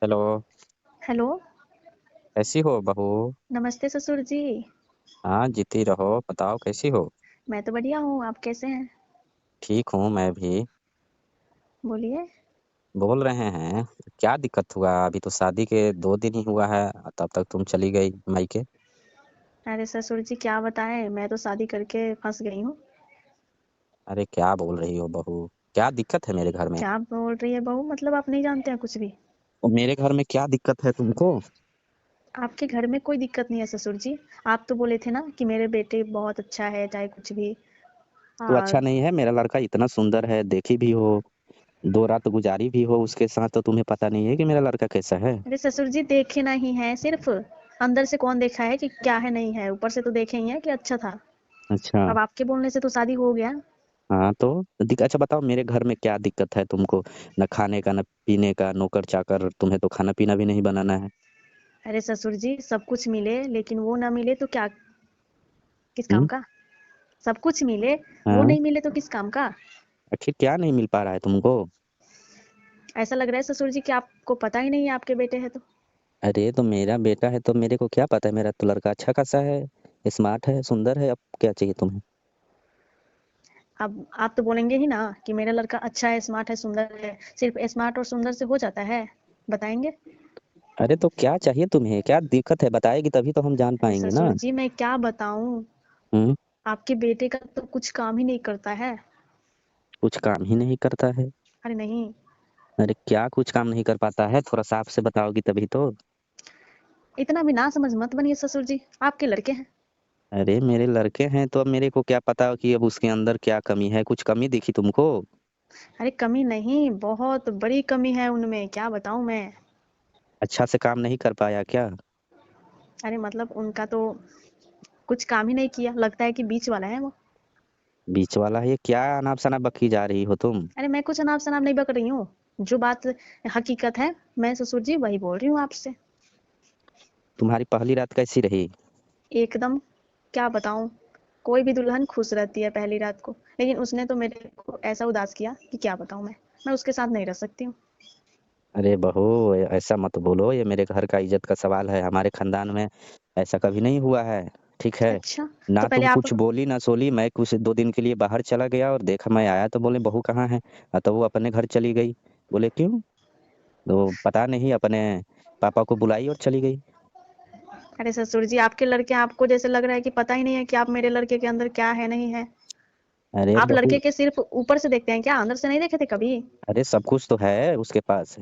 Hello. Hello. कैसी हो बहू? नमस्ते ससुर जी। हाँ, जीती रहो। बताओ कैसी हो? मैं तो बढ़िया हूँ, आप कैसे हैं? ठीक हूँ मैं भी। बोलिए। बोल रहे हैं, क्या दिक्कत हुआ? अभी तो शादी के 2 दिन ही हुआ है, तब तक तुम चली गई मायके। अरे ससुर जी क्या बताएं, मैं तो शादी करके फंस गई हूँ। अरे क्या बोल रही हो बहू? क्या दिक्कत है मेरे घर में? क्या बोल रही है बहू, मतलब आप नहीं जानते हैं कुछ भी? और मेरे घर में क्या दिक्कत है तुमको? आपके घर में कोई दिक्कत नहीं है ससुर जी। आप तो बोले थे ना कि मेरे बेटे बहुत अच्छा है, चाहे कुछ भी। तो हाँ। अच्छा नहीं है? मेरा लड़का इतना सुंदर है, देखी भी हो, 2 रात गुजारी भी हो उसके साथ, तो तुम्हें पता नहीं है कि मेरा लड़का कैसा है? अरे ससुर जी देखे नहीं है सिर्फ, अंदर से कौन देखा है कि क्या है नहीं है, ऊपर से तो देखे ही है कि अच्छा था। अच्छा। अब आपके बोलने से तो शादी हो गया। हाँ तो अच्छा बताओ, मेरे घर में क्या दिक्कत है तुमको? न खाने का, न पीने का, नौकर चाकर, तुम्हें तो खाना पीना भी नहीं बनाना है। अरे ससुर जी सब कुछ मिले लेकिन वो ना मिले तो क्या, किस काम हम्म। का? सब कुछ मिले, वो हाँ। नहीं मिले तो किस काम का? आखिर क्या नहीं मिल पा रहा है तुमको? ऐसा लग रहा है ससुर जी कि आपको पता ही नहीं है आपके बेटे हैं तो। अरे तो मेरा बेटा है तो मेरे को क्या पता है? मेरा तो लड़का अच्छा खासा है, स्मार्ट है, सुंदर है। अब क्या चाहिए तुम्हें? अब आप तो बोलेंगे ही ना कि मेरा लड़का अच्छा है, स्मार्ट है, सुंदर है। सिर्फ स्मार्ट और सुंदर से हो जाता है? बताएंगे? अरे तो क्या चाहिए तुम्हें? क्या दिक्कत है? बताएगी तभी तो हम जान अरे पाएंगे ना। ससुर जी मैं क्या बताऊं, हम्म। आपके बेटे का तो कुछ काम ही नहीं करता है। कुछ काम ही नहीं करता है? अरे नहीं। अरे क्या कुछ काम नहीं कर पाता है? थोड़ा साफ से बताओगी तभी तो। इतना भी ना समझ मत बनिए ससुर जी, आपके लड़के हैं। अरे मेरे लड़के हैं तो अब मेरे को क्या पता कि अब उसके अंदर क्या कमी है? कुछ कमी दिखी तुमको? अरे कमी नहीं, बहुत बड़ी कमी है उनमें, क्या बताऊं मैं। अच्छा से काम नहीं कर पाया क्या? अरे मतलब उनका तो कुछ काम ही नहीं किया, लगता है कि बीच वाला है वो। बीच वाला है? ये क्या अनाप शनाप बकी जा रही हो तुम? अरे मैं कुछ अनाप शनाप नहीं बक रही हूँ, जो बात हकीकत है मैं ससुर जी वही बोल रही हूँ आपसे। तुम्हारी पहली रात कैसी रही? एकदम, क्या बताऊं, कोई भी दुल्हन खुश रहती है पहली रात को, लेकिन उसने तो मेरे को ऐसा उदास किया कि क्या बताऊं मैं उसके साथ नहीं रह सकती हूँ। अरे बहू, ऐसा मत बोलो। ये मेरे घर का इज्जत का सवाल है। हमारे खानदान में ऐसा कभी नहीं हुआ है। ठीक है? अच्छा, तो ना पहले तुम आप। कुछ बोली ना सोली। मैं कुछ 2 दिन के लिए बाहर चला गया और देखा, मैं आया तो बोले बहू कहाँ है? तो वो अपने घर चली गई। बोले क्यों? तो पता नहीं, अपने पापा को बुलाई और चली गई। अरे ससुर जी आपके लड़के, आपको जैसे लग रहा है कि पता ही नहीं है कि आप मेरे लड़के के अंदर क्या है नहीं है। अरे आप बहू, लड़के के सिर्फ ऊपर से देखते हैं क्या, अंदर से नहीं देखे थे कभी? अरे सब कुछ तो है उसके पास।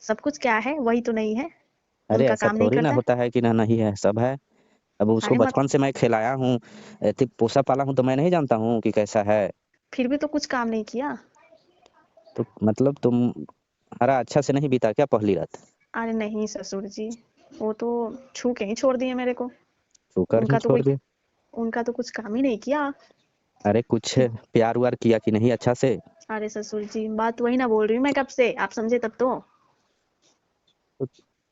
सब कुछ क्या है वही तो नहीं है, अरे उनका ऐसा काम नहीं थोड़ी ना करता है। होता है कि ना, नहीं है, सब है। अब उसको अरे मत, बचपन से मैं खिलाया हूँ, पोसा पाला हूँ, तो मैं नहीं जानता हूँ कि कैसा है। फिर भी तो कुछ काम नहीं किया। तो मतलब तुम्हारा अच्छा से नहीं बीता क्या पहली रात? अरे नहीं ससुर जी, वो तो छू के ही छोड़ दिए मेरे को। छूकर ही उनका तो छोड़ कोई, दिया? उनका तो कुछ काम ही नहीं किया अरे कुछ कि। प्यार व्यार किया कि नहीं अच्छा से? अरे ससुर जी बात वही ना बोल रही हूँ मैं कब से, आप समझे तब तो। तो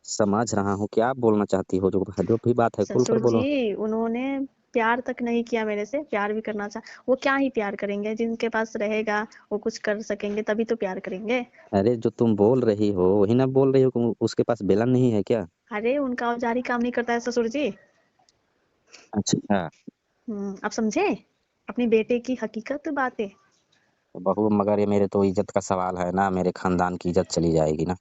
समझ रहा हूँ, क्या बोलना चाहती हो? जो जो भी बात है खुल कर ससुर बोलो। जी उन्होंने प्यार तक नहीं किया मेरे से, प्यार भी करना चाह, वो क्या ही प्यार करेंगे, जिनके पास रहेगा वो कुछ कर सकेंगे तभी तो प्यार करेंगे। अरे जो तुम बोल रही हो वही ना बोल रही हो कि उसके पास बेलन नहीं है क्या? अरे उनका औजार ही काम नहीं करता है ससुर जी। अच्छा। आप समझे अपनी बेटे की हकीकत बातें। तो बहू, मगर ये मेरे तो इज्जत का सवाल है ना, मेरे खानदान की इज्जत चली जाएगी ना।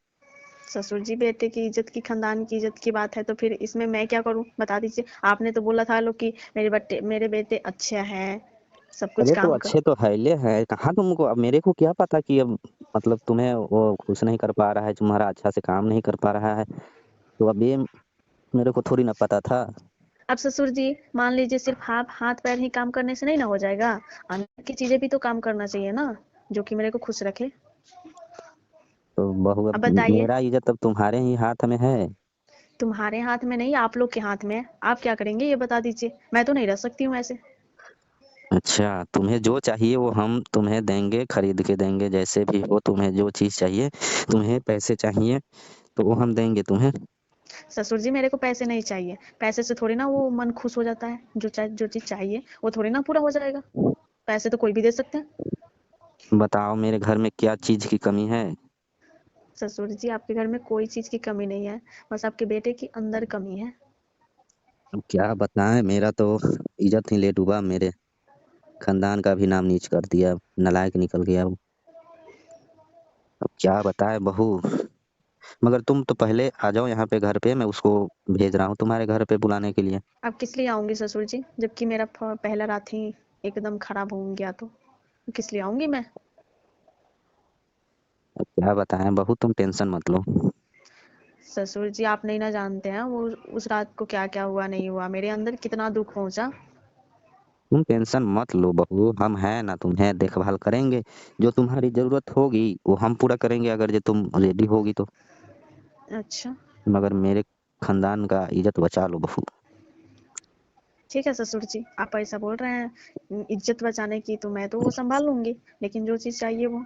ससुर जी बेटे की इज्जत की, खानदान की इज्जत की बात है तो फिर इसमें मैं क्या करूं, बता दीजिए। आपने तो बोला था लोग कि मेरे बेटे अच्छे हैं, सब कुछ अरे तो काम कर। अच्छे तो हैले हैं कहाँ तुमको? अब मेरे को क्या पता कि अब मतलब तुम्हें वो खुश नहीं कर पा रहा है, तुम्हारा अच्छा से काम नहीं कर पा रहा है। तो अब ये मेरे को थोड़ी ना पता था। अब ससुर जी मान लीजिए सिर्फ हाथ हाथ पैर ही काम करने से नहीं ना हो जाएगा, अंदर की चीजें भी तो काम करना चाहिए ना, जो कि मेरे को खुश रखे। तो बहू, अब अब बताइए। मेरा इज्जत अब तुम्हारे ही हाथ में है। तुम्हारे हाथ में नहीं, आप लोग के हाथ में है, आप क्या करेंगे ये बता दीजिए, मैं तो नहीं रह सकती हूँ ऐसे। अच्छा, तुम्हें जो चाहिए वो हम तुम्हें देंगे, खरीद के देंगे। जैसे भी हो, तुम्हें जो चीज चाहिए, तुम्हें पैसे चाहिए तो वो हम देंगे तुम्हें। ससुर जी मेरे को पैसे नहीं चाहिए, पैसे से थोड़ी ना वो मन खुश हो जाता है, जो चीज चाहिए वो थोड़ी ना पूरा हो जाएगा, पैसे तो कोई भी दे सकते हैं। बताओ मेरे घर में क्या चीज की कमी है? ससुर जी आपके घर में कोई चीज की कमी नहीं है, बस आपके बेटे की अंदर कमी है। अब क्या बताएं, मेरा तो इज्जत ही ले डूबा, मेरे खानदान का भी नाम नीच कर दिया, नालायक निकल गया वो। अब क्या बताएं बहू, मगर तुम तो पहले आ जाओ यहाँ पे घर पे, मैं उसको भेज रहा हूँ तुम्हारे घर पे बुलाने के लिए। अब किस लिए आऊंगी ससुर जी, जबकि मेरा पहला रात ही एकदम खराब हो गया तो किस लिए आऊंगी मैं। अब क्या बताएं बहू, तुम टेंशन मत लो। ससुर जी आप नहीं ना जानते हैं वो उस रात को क्या क्या हुआ नहीं हुआ, मेरे अंदर कितना दुख पहुंचा। तुम टेंशन मत लो बहू, हम हैं ना, तुम्हें देखभाल करेंगे। जो तुम्हारी जरूरत होगी वो हम पूरा करेंगे, अगर जो तुम रेडी होगी तो। अच्छा मगर मेरे खानदान का इज्जत बचा लो बहू। ठीक है ससुर जी, आप ऐसा बोल रहे हैं इज्जत बचाने की, तो मैं तो वो संभाल लूंगी, लेकिन जो चीज चाहिए वो।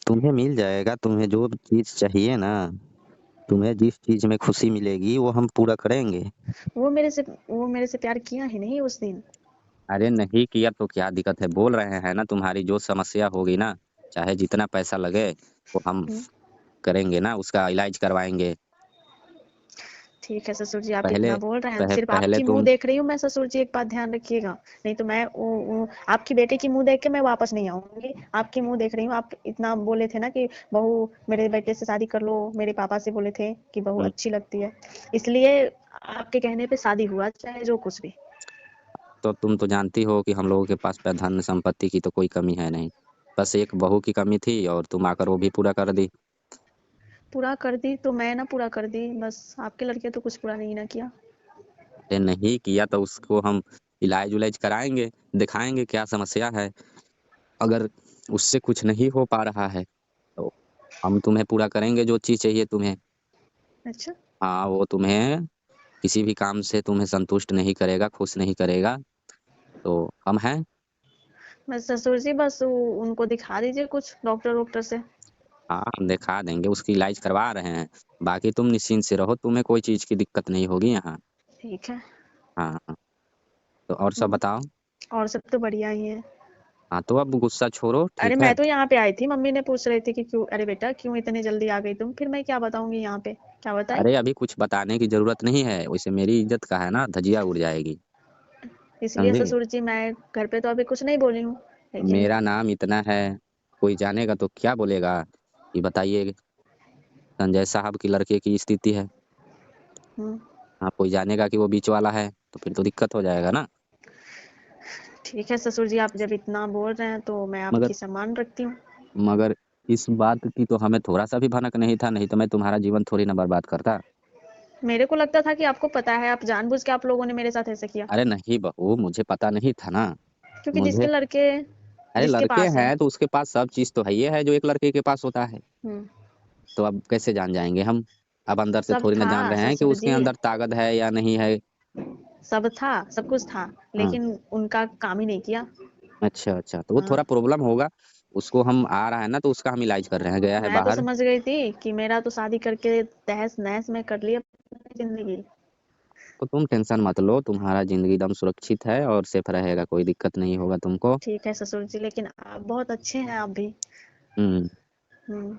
तुम्हें मिल जाएगा, तुम्हें जो चीज चाहिए ना, तुम्हें जिस चीज में खुशी मिलेगी वो हम पूरा करेंगे। वो मेरे से प्यार किया ही नहीं उस दिन। अरे नहीं किया तो क्या दिक्कत है, बोल रहे हैं ना, तुम्हारी जो समस्या होगी ना, चाहे जितना पैसा लगे वो हम हम्म, करेंगे ना, उसका इलाज करवाएंगे। ठीक है ससुर जी, आप पहले इतना बोल रहे हैं, सिर्फ पहले आपकी मुंह तुम, देख रही हूँ मैं ससुर जी, एक बात ध्यान रखिएगा। नहीं तो मैं आपकी बेटे की मुंह देख के मैं वापस नहीं आऊंगी, आपकी मुंह देख रही हूँ। आप इतना बोले थे ना कि बहू मेरे बेटे से शादी कर लो, मेरे पापा से बोले थे कि बहू अच्छी लगती है, इसलिए आपके कहने पे शादी हुआ, चाहे जो कुछ भी। तो तुम तो जानती हो कि हम लोगों के पास धन संपत्ति की तो कोई कमी है नहीं, बस एक बहू की कमी थी और तुम आकर वो भी पूरा कर दी। पूरा कर दी तो मैं ना पूरा कर दी, बस आपके लड़के तो कुछ पूरा नहीं ना किया। अरे नहीं किया तो उसको हम इलाज उलाज कराएंगे, दिखाएंगे क्या समस्या है। अगर उससे कुछ नहीं हो पा रहा है तो हम तुम्हें पूरा करेंगे जो चीज़ चाहिए तुम्हें। अच्छा हाँ, वो तुम्हें किसी भी काम से तुम्हें संतुष्ट नहीं करेगा, खुश नहीं करेगा, तो हम हैं। बस ससुर जी, बस उनको दिखा दीजिए कुछ डॉक्टर वॉक्टर से। हाँ, हम दिखा देंगे, उसकी इलाज करवा रहे हैं। बाकी तुम निश्चिंत से रहो, तुम्हें कोई चीज़ की दिक्कत नहीं होगी यहाँ। ठीक है। हाँ हाँ, तो और सब हम्म, बताओ। और सब तो बढ़िया ही है। हाँ, तो अब गुस्सा छोड़ो, अरे ठीक है। मैं तो यहाँ पे आई थी, मम्मी ने पूछ रही थी कि क्यों, अरे बेटा क्यों इतने जल्दी आ गई तुम, फिर मैं क्या बताऊंगी यहाँ पे, क्या बताई। अरे अभी कुछ बताने की जरूरत नहीं है, वैसे मेरी इज्जत का है ना, धजिया उड़ जाएगी। इसलिए समझे, ससुर जी मैं घर पे तो अभी कुछ नहीं बोली हूँ, लेकिन मेरा नाम इतना है, कोई जानेगा तो क्या बोलेगा। ये बताइए, संजय साहब की लड़के की स्थिति है। हम्म, हाँ, कोई जानेगा कि वो बीच वाला है तो फिर तो दिक्कत हो जाएगा ना। ठीक है ससुर जी, आप जब इतना बोल रहे हैं तो मैं मगर आपकी सम्मान रखती हूँ। मगर इस बात की तो हमें थोड़ा सा भी भनक नहीं था, नहीं तो मैं तुम्हारा जीवन थोड़ी ना बर्बाद करता। मेरे को लगता था कि आपको पता है, आप जानबूझ के आप लोगों ने मेरे साथ ऐसा किया, अरे नहीं बहू, मुझे पता नहीं था ना। क्योंकि मुझे, अरे जिसके लड़के पास है। हैं तो उसके पास सब चीज तो है, ये है जो एक लड़के के पास होता है। हम्म, तो अब कैसे जान जाएंगे हम, अब अंदर से सब थोड़ी ना था जान रहे हैं कि ससुर उसके जी, अंदर ताकत है या नहीं है। सब था, सब कुछ था, हाँ, लेकिन उनका काम ही नहीं किया। अच्छा अच्छा, तो वो हाँ, थोड़ा प्रॉब्लम होगा, उसको हम आ रहा है ना तो उसका हम इलाज कर रहे हैं, गया है मैं तो बाहर। समझ गई थी कि मेरा तो शादी करके तहस नहस में कर लिया अपनी जिंदगी। तो तुम टेंशन मत लो, तुम्हारा जिंदगी एकदम सुरक्षित है और सेफ रहेगा, कोई दिक्कत नहीं होगा तुमको। ठीक है ससुर जी, लेकिन आप बहुत अच्छे हैं आप भी। हम्म। हम्म,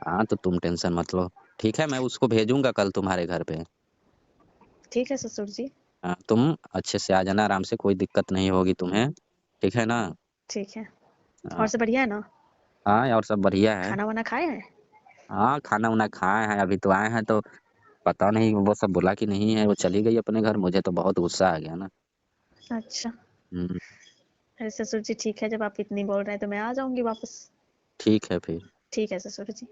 हाँ, तो तुम टेंशन मत लो, ठीक है, मैं उसको भेजूंगा कल तुम्हारे घर पे। ठीक है ससुर जी। हाँ, तुम अच्छे से आ जाना, आराम से, कोई दिक्कत नहीं होगी तुम्हें, ठीक है ना। ठीक है, और हाँ सब बढ़िया है ना। हाँ, और सब बढ़िया है। खाना वाना खाए हैं। हाँ, खाना वाना खाए हैं, अभी तो आए हैं, तो पता नहीं वो सब बोला कि नहीं है, वो चली गई अपने घर, मुझे तो बहुत गुस्सा आ गया ना। अच्छा, हम्म। अरे ससुर जी ठीक है, जब आप इतनी बोल रहे हैं तो मैं आ जाऊंगी वापस। ठीक है फिर। ठीक है ससुर जी।